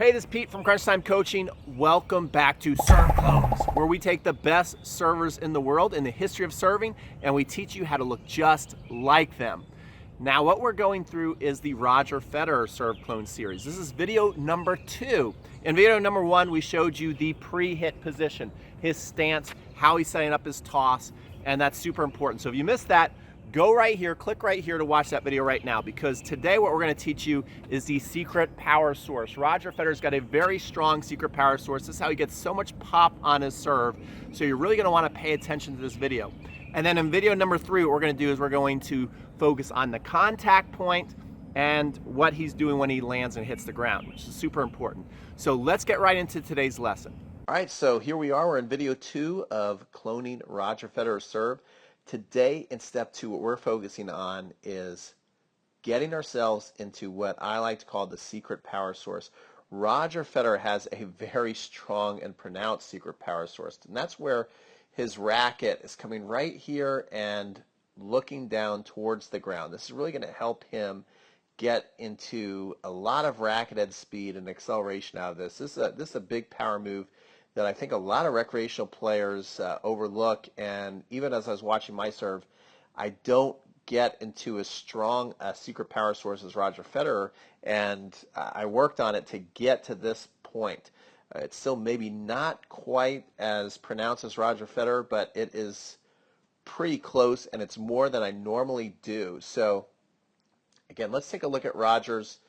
Hey, this is Pete from Crunch Time Coaching. Welcome back to Serve Clones, where we take the best servers in the world in the history of serving and we teach you how to look just like them. Now, what we're going through is the Roger Federer Serve Clone series. This is video number 2. In video number 1, we showed you the pre-hit position, his stance, how he's setting up his toss, and that's super important. So if you missed that, go right here, click right here to watch that video right now, because today what we're going to teach you is the secret power source. Roger Federer's got a very strong secret power source. This is how he gets so much pop on his serve. So you're really going to want to pay attention to this video. And then in video number 3, what we're going to do is we're going to focus on the contact point and what he's doing when he lands and hits the ground, which is super important. So let's get right into today's lesson. All right, so here we are. We're in video 2 of cloning Roger Federer's serve. Today in step 2, what we're focusing on is getting ourselves into what I like to call the secret power source. Roger Federer has a very strong and pronounced secret power source, and that's where his racket is coming right here and looking down towards the ground. This is really going to help him get into a lot of racket head speed and acceleration out of this. This is a big power move that I think a lot of recreational players overlook, and even as I was watching my serve, I don't get into as strong a secret power source as Roger Federer, and I worked on it to get to this point. It's still maybe not quite as pronounced as Roger Federer, but it is pretty close, and it's more than I normally do. So again, let's take a look at Roger's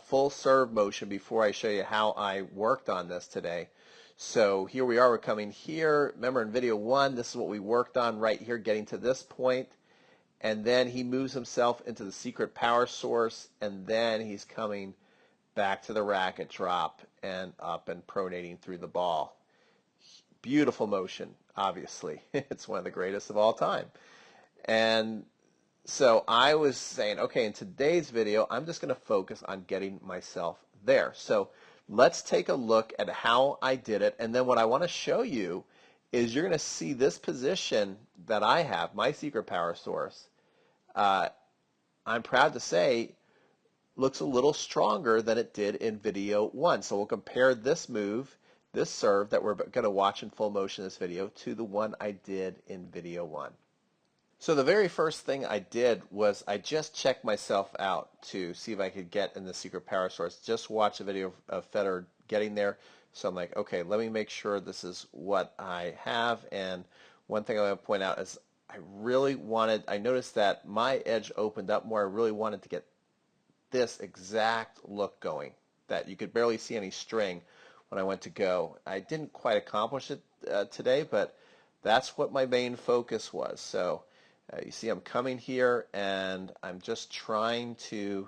full serve motion before I show you how I worked on this today. So here we are, we're coming here. Remember in video 1, this is what we worked on right here, getting to this point. And then he moves himself into the secret power source, and then he's coming back to the racket drop and up and pronating through the ball. Beautiful motion, obviously. It's one of the greatest of all time. And so I was saying, okay, in today's video, I'm just going to focus on getting myself there. So let's take a look at how I did it, and then what I want to show you is you're going to see this position that I have, my secret power source, I'm proud to say looks a little stronger than it did in video 1. So we'll compare this move, this serve that we're going to watch in full motion in this video, to the one I did in video 1. So the very first thing I did was I just checked myself out to see if I could get in the secret power source. Just watch a video of Federer getting there. So I'm like, okay, let me make sure this is what I have. And one thing I want to point out is I noticed that my edge opened up more. I really wanted to get this exact look going, that you could barely see any string when I went to go. I didn't quite accomplish it today, but that's what my main focus was. So you see I'm coming here and I'm just trying to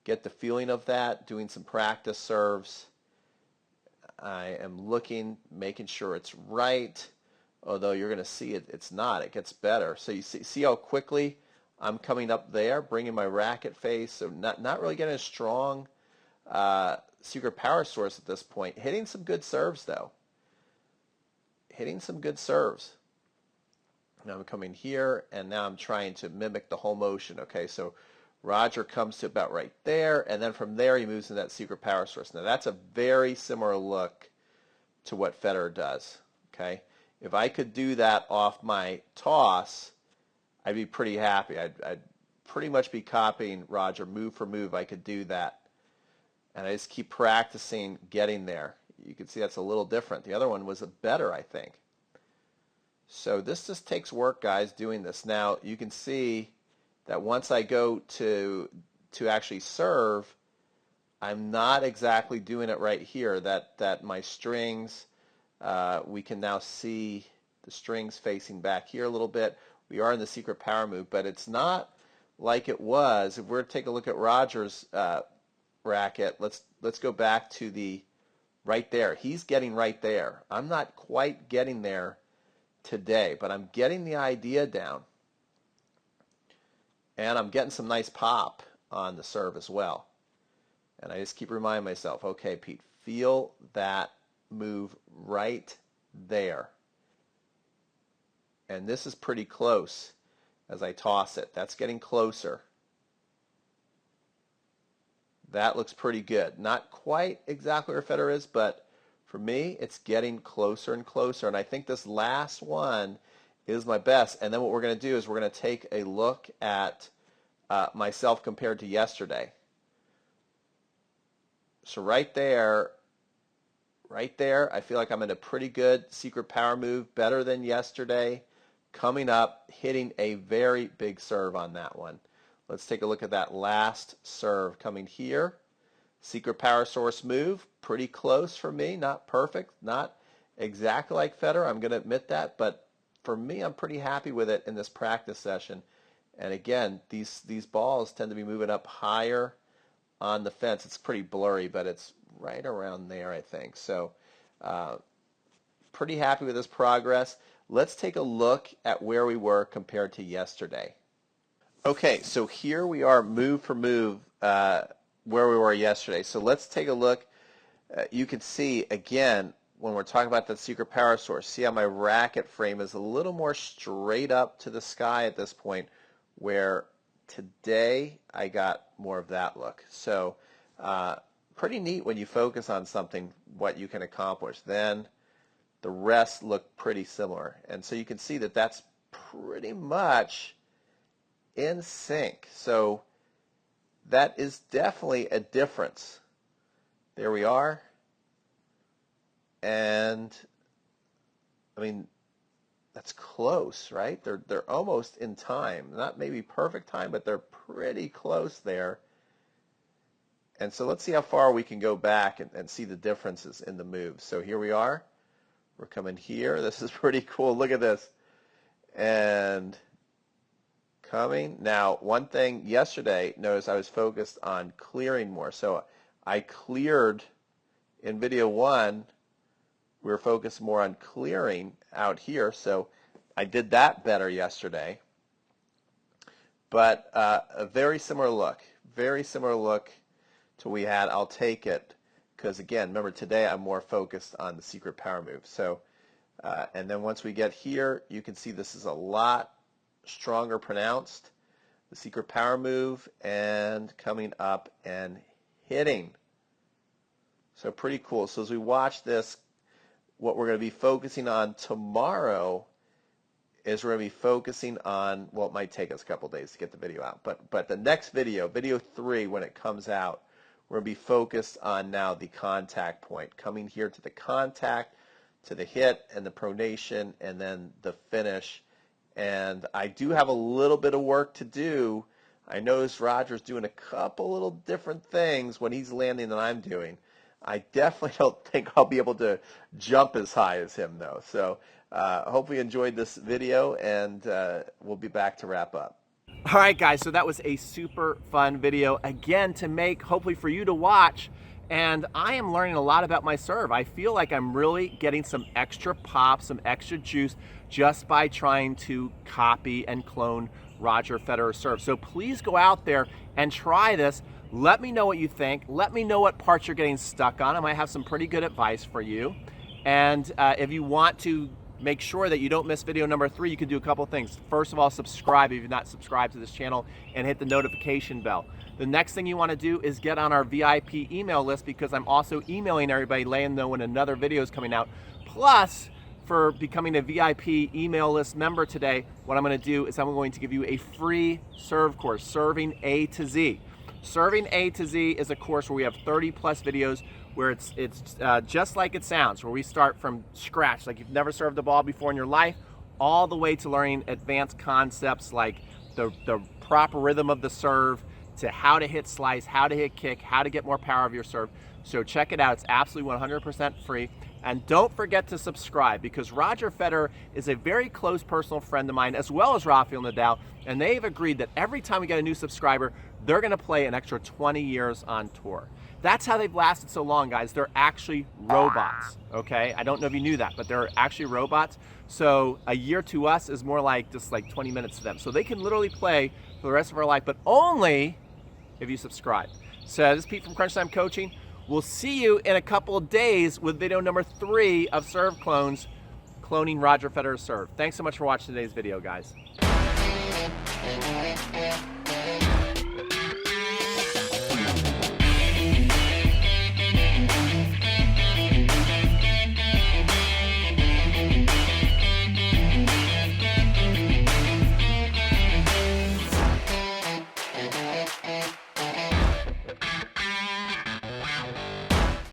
get the feeling of that, doing some practice serves. I am looking, making sure it's right, although you're going to see it's not. It gets better. So you see how quickly I'm coming up there, bringing my racket face, so not really getting a strong secret power source at this point. Hitting some good serves, though. Hitting some good serves. Now I'm coming here, and now I'm trying to mimic the whole motion. Okay, so Roger comes to about right there, and then from there he moves into that secret power source. Now that's a very similar look to what Federer does. Okay, if I could do that off my toss, I'd be pretty happy. I'd pretty much be copying Roger move for move. I could do that, and I just keep practicing getting there. You can see that's a little different. The other one was better, I think. So this just takes work, guys, doing this. Now you can see that once I go to actually serve, I'm not exactly doing it right here. That my strings, we can now see the strings facing back here a little bit. We are in the secret power move, but it's not like it was. If we're to take a look at Roger's racket, let's go back to the right there. He's getting right there. I'm not quite getting there today, but I'm getting the idea down, and I'm getting some nice pop on the serve as well. And I just keep reminding myself, okay, Pete, feel that move right there. And this is pretty close as I toss it. That's getting closer. That looks pretty good. Not quite exactly where Federer is, but for me, it's getting closer and closer. And I think this last one is my best. And then what we're going to do is we're going to take a look at myself compared to yesterday. So right there, I feel like I'm in a pretty good secret power move, better than yesterday. Coming up, hitting a very big serve on that one. Let's take a look at that last serve coming here. Secret power source move, pretty close for me, not perfect, not exactly like Federer, I'm going to admit that, but for me, I'm pretty happy with it in this practice session. And again, these balls tend to be moving up higher on the fence. It's pretty blurry, but it's right around there, I think. So pretty happy with this progress. Let's take a look at where we were compared to yesterday. Okay, so here we are move for move where we were yesterday. So let's take a look. You can see, again, when we're talking about the secret power source, see how my racket frame is a little more straight up to the sky at this point, where today I got more of that look. So pretty neat when you focus on something, what you can accomplish. Then the rest look pretty similar. And so you can see that that's pretty much in sync. So that is definitely a difference. There we are. And I mean, that's close, right? They're almost in time. Not maybe perfect time, but they're pretty close there. And so let's see how far we can go back and see the differences in the moves. So here we are. We're coming here. This is pretty cool. Look at this. And coming. Now, one thing yesterday, notice I was focused on clearing more. So I cleared in video 1. We were focused more on clearing out here. So I did that better yesterday. But a very similar look. Very similar look to what we had. I'll take it. Because again, remember today I'm more focused on the secret power move. So, and then once we get here, you can see this is a lot stronger pronounced. The secret power move and coming up and hitting. So pretty cool. So as we watch this, what we're going to be focusing on tomorrow is we're going to be focusing on, well, it might take us a couple days to get the video out, but the next video, video 3, when it comes out, we're going to be focused on now the contact point, coming here to the contact, to the hit, and the pronation, and then the finish. And I do have a little bit of work to do. I noticed Roger's doing a couple little different things when he's landing than I'm doing. I definitely don't think I'll be able to jump as high as him, though. So hopefully you enjoyed this video, and we'll be back to wrap up. All right, guys, so that was a super fun video, again, to make, hopefully for you to watch. And I am learning a lot about my serve. I feel like I'm really getting some extra pop, some extra juice, just by trying to copy and clone Roger Federer's serve. So please go out there and try this. Let me know what you think. Let me know what parts you're getting stuck on. I might have some pretty good advice for you. And if you want to make sure that you don't miss video number 3, you can do a couple things. First of all, subscribe if you've not subscribed to this channel, and hit the notification bell. The next thing you want to do is get on our VIP email list, because I'm also emailing everybody, letting them know when another video is coming out. Plus, for becoming a VIP email list member today, what I'm going to do is I'm going to give you a free serve course, Serving A to Z. Serving A to Z is a course where we have 30+ videos where it's just like it sounds, where we start from scratch, like you've never served the ball before in your life, all the way to learning advanced concepts like the proper rhythm of the serve, to how to hit slice, how to hit kick, how to get more power of your serve. So check it out. It's absolutely 100% free. And don't forget to subscribe, because Roger Federer is a very close personal friend of mine, as well as Rafael Nadal, and they've agreed that every time we get a new subscriber, they're going to play an extra 20 years on tour. That's how they've lasted so long, guys. They're actually robots, okay? I don't know if you knew that, but they're actually robots. So a year to us is more like just like 20 minutes to them. So they can literally play for the rest of our life, but only if you subscribe. So this is Pete from Crunch Time Coaching. We'll see you in a couple of days with video number 3 of Serve Clones, cloning Roger Federer's serve. Thanks so much for watching today's video, guys.